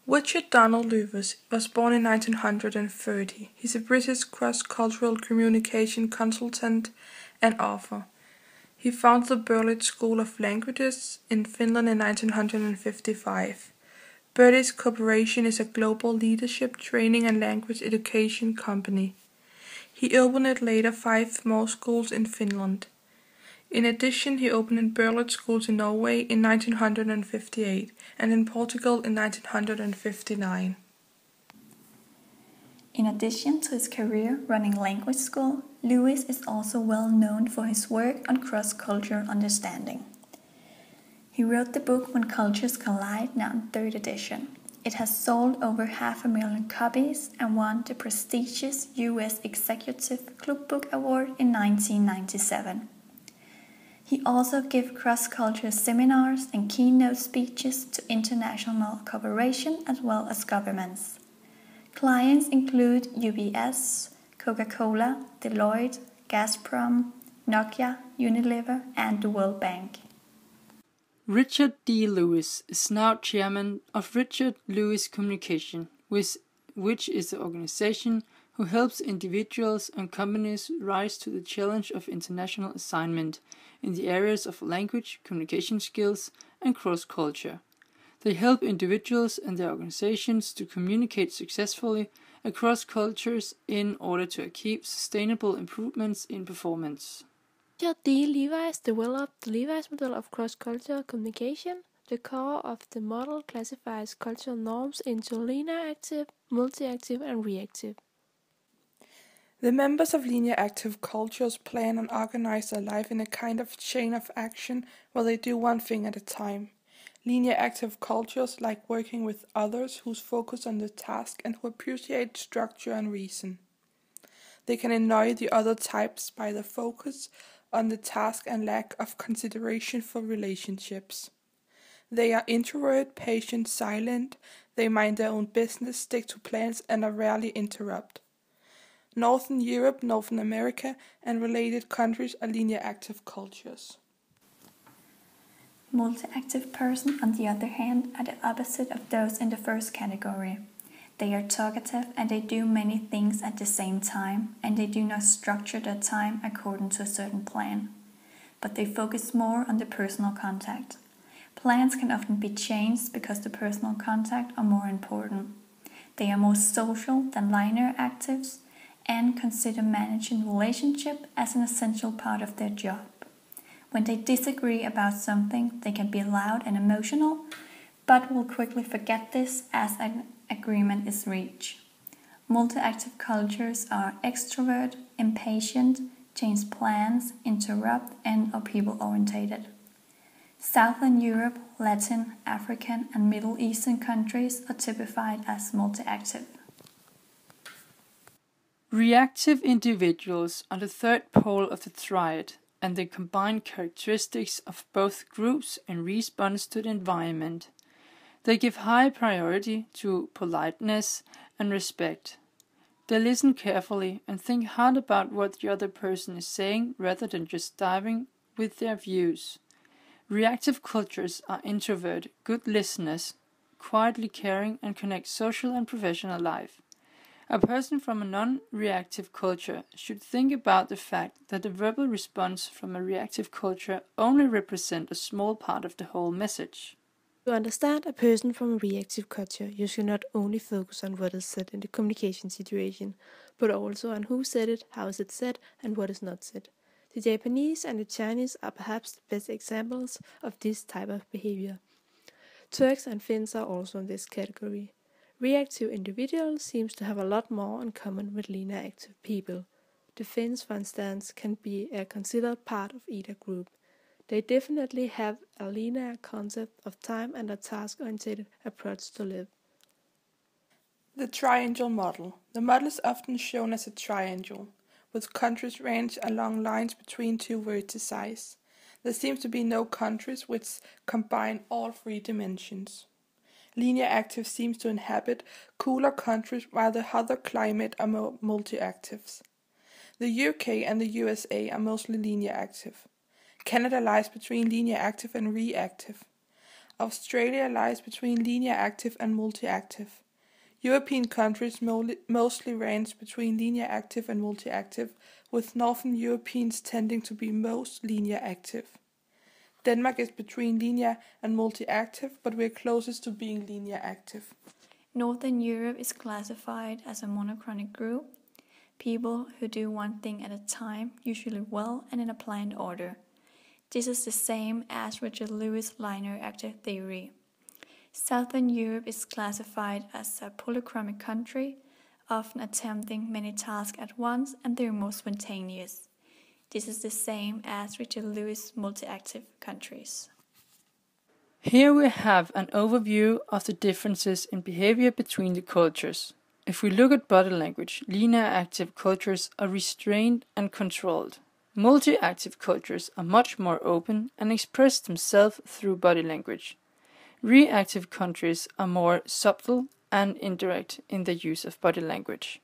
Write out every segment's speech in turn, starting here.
Richard Donald Lewis was born in 1930. He's a British cross-cultural communication consultant and author. He founded the Berlitz School of Languages in Finland in 1955. Berlitz Corporation is a global leadership training and language education company. He opened later 5 more schools in Finland. In addition, he opened in Berlitz schools in Norway in 1958 and in Portugal in 1959. In addition to his career running language school, Lewis is also well known for his work on cross-cultural understanding. He wrote the book When Cultures Collide, now in 3rd edition. It has sold over 500,000 copies and won the prestigious US Executive Club Book Award in 1997. He also gives cross-cultural seminars and keynote speeches to international cooperation as well as governments. Clients include UBS, Coca-Cola, Deloitte, Gazprom, Nokia, Unilever, and the World Bank. Richard D. Lewis is now chairman of Richard Lewis Communication, which is the organization who helps individuals and companies rise to the challenge of international assignment in the areas of language, communication skills, and cross-culture. They help individuals and their organizations to communicate successfully across cultures in order to achieve sustainable improvements in performance. Richard D. Lewis developed the Lewis model of cross-cultural communication. The core of the model classifies cultural norms into linear active, multi-active, and reactive. The members of linear active cultures plan and organize their life in a kind of chain of action where they do one thing at a time. Linear active cultures like working with others who focus on the task and who appreciate structure and reason. They can annoy the other types by their focus on the task and lack of consideration for relationships. They are introvert, patient, silent, they mind their own business, stick to plans, and are rarely interrupt. Northern Europe, Northern America, and related countries are linear active cultures. Multi-active persons, on the other hand, are the opposite of those in the first category. They are talkative and they do many things at the same time, and they do not structure their time according to a certain plan. But they focus more on the personal contact. Plans can often be changed because the personal contact are more important. They are more social than linear actives and consider managing relationship as an essential part of their job. When they disagree about something, they can be loud and emotional, but will quickly forget this as an agreement is reached. Multi-active cultures are extrovert, impatient, change plans, interrupt, and are people-orientated. Southern Europe, Latin, African, and Middle Eastern countries are typified as multi-active. Reactive individuals are the third pole of the triad, and they combine characteristics of both groups in response to the environment. They give high priority to politeness and respect. They listen carefully and think hard about what the other person is saying rather than just diving with their views. Reactive cultures are introvert, good listeners, quietly caring, and connect social and professional life. A person from a non-reactive culture should think about the fact that the verbal response from a reactive culture only represents a small part of the whole message. To understand a person from a reactive culture, you should not only focus on what is said in the communication situation, but also on who said it, how is it said, and what is not said. The Japanese and the Chinese are perhaps the best examples of this type of behavior. Turks and Finns are also in this category. Reactive individuals seem to have a lot more in common with linear active people. The Finns, for instance, can be a considered part of either group. They definitely have a linear concept of time and a task-oriented approach to life. The triangle model. The model is often shown as a triangle, with countries ranged along lines between 2 vertices. There seems to be no countries which combine all 3 dimensions. Linear active seems to inhabit cooler countries while the hotter climate are more multi-actives. The UK and the USA are mostly linear active. Canada lies between linear active and reactive. Australia lies between linear active and multi-active. European countries mostly range between linear active and multi-active, with Northern Europeans tending to be most linear active. Denmark is between linear and multi-active, but we're closest to being linear active. Northern Europe is classified as a monochronic group, people who do one thing at a time, usually well and in a planned order. This is the same as Richard Lewis' linear active theory. Southern Europe is classified as a polychromic country, often attempting many tasks at once, and they're more spontaneous. This is the same as Richard Lewis' multi-active countries. Here we have an overview of the differences in behavior between the cultures. If we look at body language, linear active cultures are restrained and controlled. Multi-active cultures are much more open and express themselves through body language. Reactive countries are more subtle and indirect in the use of body language.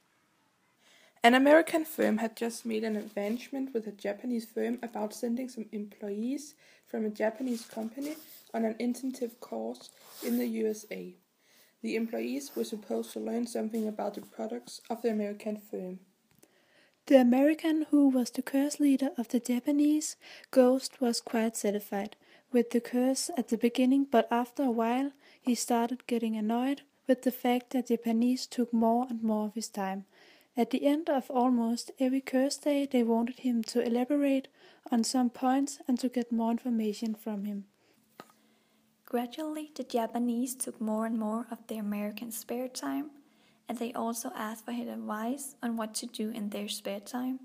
An American firm had just made an arrangement with a Japanese firm about sending some employees from a Japanese company on an intensive course in the USA. The employees were supposed to learn something about the products of the American firm. The American who was the course leader of the Japanese ghost was quite satisfied with the course at the beginning, but after a while he started getting annoyed with the fact that Japanese took more and more of his time. At the end of almost every course day, they wanted him to elaborate on some points and to get more information from him. Gradually, the Japanese took more and more of the American spare time, and they also asked for his advice on what to do in their spare time.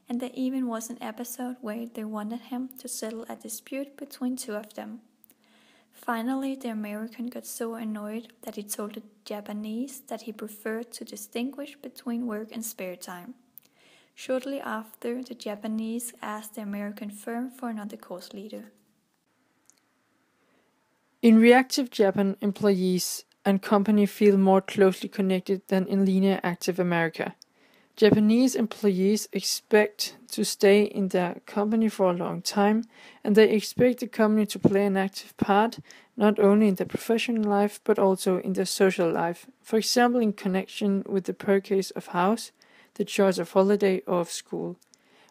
And there even was an episode where they wanted him to settle a dispute between two of them. Finally, the American got so annoyed that he told the Japanese that he preferred to distinguish between work and spare time. Shortly after, the Japanese asked the American firm for another course leader. In reactive Japan, employees and company feel more closely connected than in linear active America. Japanese employees expect to stay in their company for a long time, and they expect the company to play an active part, not only in their professional life, but also in their social life. For example, in connection with the purchase of house, the choice of holiday, or of school.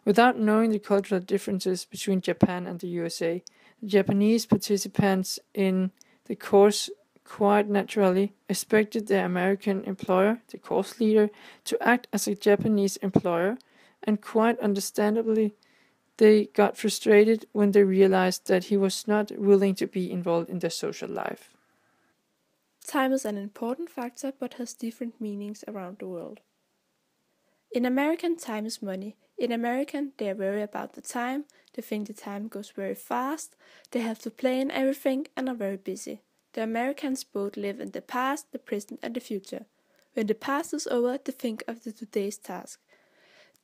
Without knowing the cultural differences between Japan and the USA, the Japanese participants in the course quite naturally expected their American employer, the course leader, to act as a Japanese employer, and quite understandably, they got frustrated when they realized that he was not willing to be involved in their social life. Time is an important factor but has different meanings around the world. In American, time is money. In American, they are worried about the time, they think the time goes very fast, they have to plan everything and are very busy. The Americans both live in the past, the present and the future. When the past is over, they think of the today's task.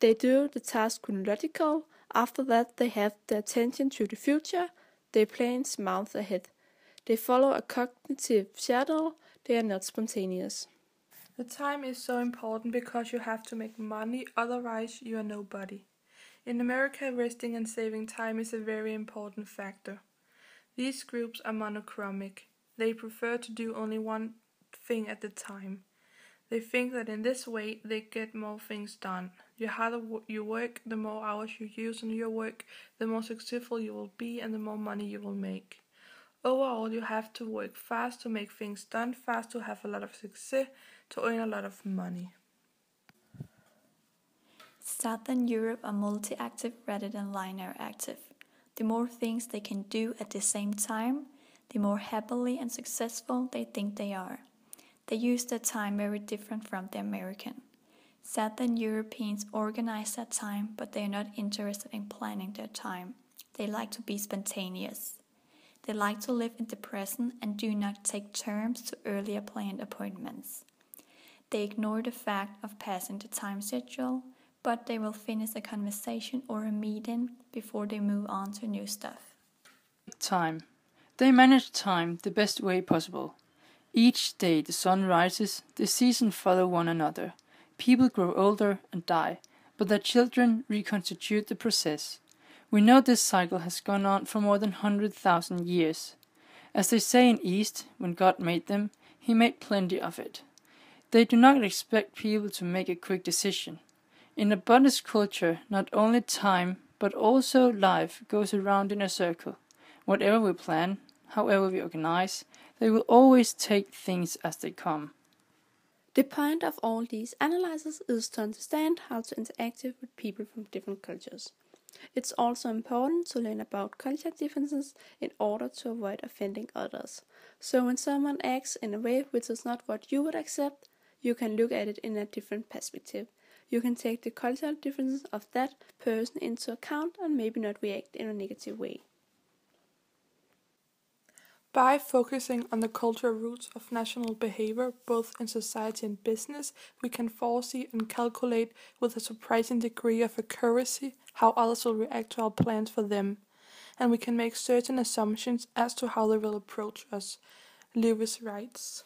They do the task chronological. After that, they have their attention to the future. They plan months ahead. They follow a cognitive schedule. They are not spontaneous. The time is so important because you have to make money, otherwise you are nobody. In America, resting and saving time is a very important factor. These groups are monochromic. They prefer to do only one thing at a time. They think that in this way they get more things done. The harder you work, the more hours you use on your work, the more successful you will be and the more money you will make. Overall, you have to work fast to make things done fast, to have a lot of success, to earn a lot of money. Southern Europe are multi-active rather than linear active. The more things they can do at the same time, the more happily and successful they think they are. They use their time very different from the American. Southern Europeans organize their time, but they are not interested in planning their time. They like to be spontaneous. They like to live in the present and do not take terms to earlier planned appointments. They ignore the fact of passing the time schedule, but they will finish a conversation or a meeting before they move on to new stuff. Time. They manage time the best way possible. Each day the sun rises, the seasons follow one another. People grow older and die, but their children reconstitute the process. We know this cycle has gone on for more than 100,000 years. As they say in East, when God made them, He made plenty of it. They do not expect people to make a quick decision. In a Buddhist culture, not only time, but also life goes around in a circle. Whatever we plan, however we organize, they will always take things as they come. The point of all these analyses is to understand how to interact with people from different cultures. It's also important to learn about culture differences in order to avoid offending others. So when someone acts in a way which is not what you would accept, you can look at it in a different perspective. You can take the cultural differences of that person into account and maybe not react in a negative way. By focusing on the cultural roots of national behavior, both in society and business, we can foresee and calculate with a surprising degree of accuracy how others will react to our plans for them, and we can make certain assumptions as to how they will approach us. Lewis writes.